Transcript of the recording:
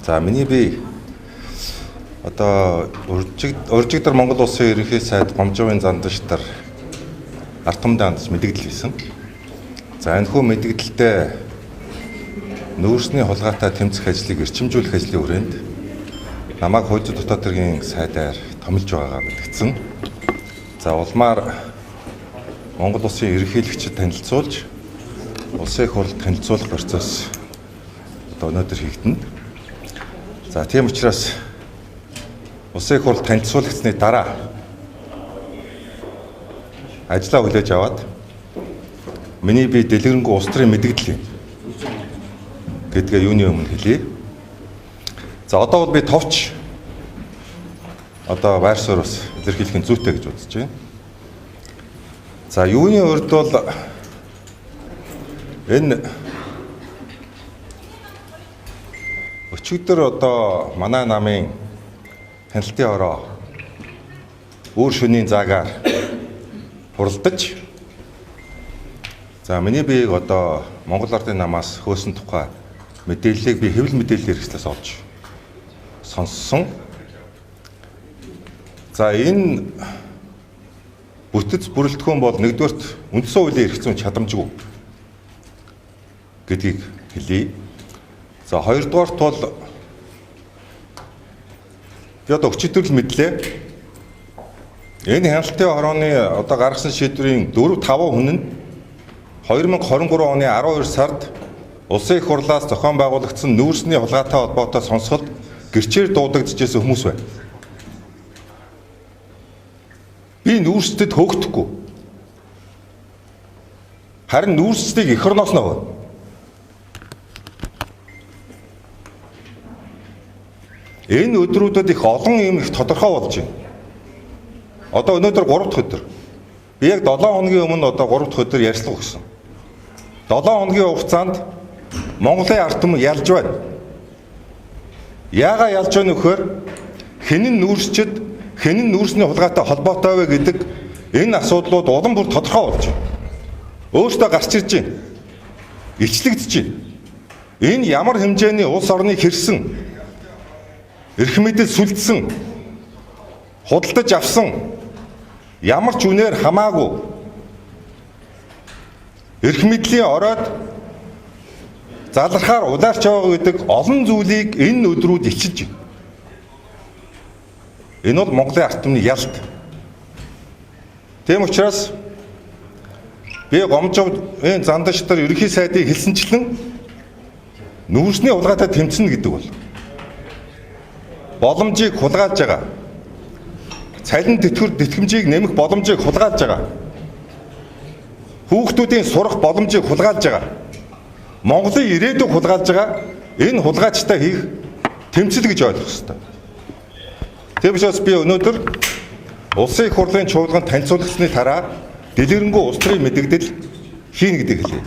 За миний би одоо уржигдар Монгол Улсын ерөнхий сайд Гомжовын Зандашдар ард түмэн хандаж мэдээлэл хийсэн. За энэ хүү мэдээлэлтэй нүүрсний хулгайтай тэмцэх ажлыг эрчимжүүлэх ажлын хүрээнд намайг хуучин дотоод хэргийн сайдаар томилж байгаагаа мэдгдсэн. За улмаар Монгол Улсын ерөнхийлөгчөд танилцуулж улсын их хурлд танилцуулах процесс одоо өнөөдөр хийгдэнэ. За тийм учраас улсын их хурлд танилцуулгацны дараа ажлаа хүлээж аваад миний би дэлгэрэнгүй улс төрийн мэдээлэл гэдгээ юуны өмнө хэлье. За одоо бол би товч одоо байр суурь бас илэрхийлэх нь зүйтэй гэж бодож байна. За юуны урд бол энэ өчигдөр одоо манай намын хяналтын ороо өөр шөнийн заагаар хуралдаж за миний биеийг одоо Монгол Ардын намаас хөөсөн тухай мэдээллийг би хэвлэл мэдээллийн хэрэгслээс олж сонссон. За энэ бүтэц бүрэлдэхүүн бол нэгдүгээрт үндсэн хуулийн эрх зүйн чадамжгүй гэдгийг хэлье. За хоёрдугаарт бол би одоо өчигдөр л мэдлээ. Энэ хяналтын хорооны одоо гаргасан шийдвэрийн 4-5 хүн нь 2023 оны 12 сард улсын их хурлаас зохион байгуулагдсан нүүрсний хулгайтай холбоотой сонсголт гэрчээр дуудагдчихсан хүмүүс байна. Би нүүрстэд хөөгдөхгүй. Харин нүүрсдийг эх орноос нь авна. Энэ өдрүүдэд их олон юм их тодорхой болж байна. Одоо өнөөдөр 3 дахь өдөр. Би яг 7 хоногийн өмнө одоо 3 дахь өдөр ярьцлага өгсөн. 7 хоногийн хугацаанд Монголын ард түмэн ялж байна. Яагаад ялж байна вөхөр хэнэн нүүрсчэд хэнэн нүүрсний хулгайтай холбоотой вэ гэдэг энэ асуудлууд улам бүр тодорхой болж байна. Өөртөө гарч ирж байна. Ичлэгдэж байна. Энэ ямар хэмжээний улс орныг хэрсэн, эрх мэдэл сүлдсэн, худалдаж авсан ямар ч үнээр хамаагүй эрх мэдлийн оройд залрахаар улаарч байгаа гэдэг олон зүйлийг энэ өдрүүд ичилж байна. Энэ бол Монголын ард түмний ялт. Тийм учраас би Гомжовын Зандашдар ерөнхий сайдыг хэлсэнчлэн нүүрсний хулгайтай тэмцэнэ гэдэг бол боломжийг хулгайлж байгаа. Цалин тэтгэмжийг нэмэх боломжийг хулгайлж байгаа. Хүүхдүүдийн сурах боломжийг хулгайлж байгаа. Монголын ирээдүйг хулгайлж байгаа. Энэ хулгайчтай хийх тэмцэл гэж ойлгох хэрэгтэй. Тийм учраас би өнөөдөр улсын их хурлын чуулганд танилцуулгацны дараа дэлгэрэнгүй улс төрийн мэдээлэл хийнэ гэдгийг хэлье.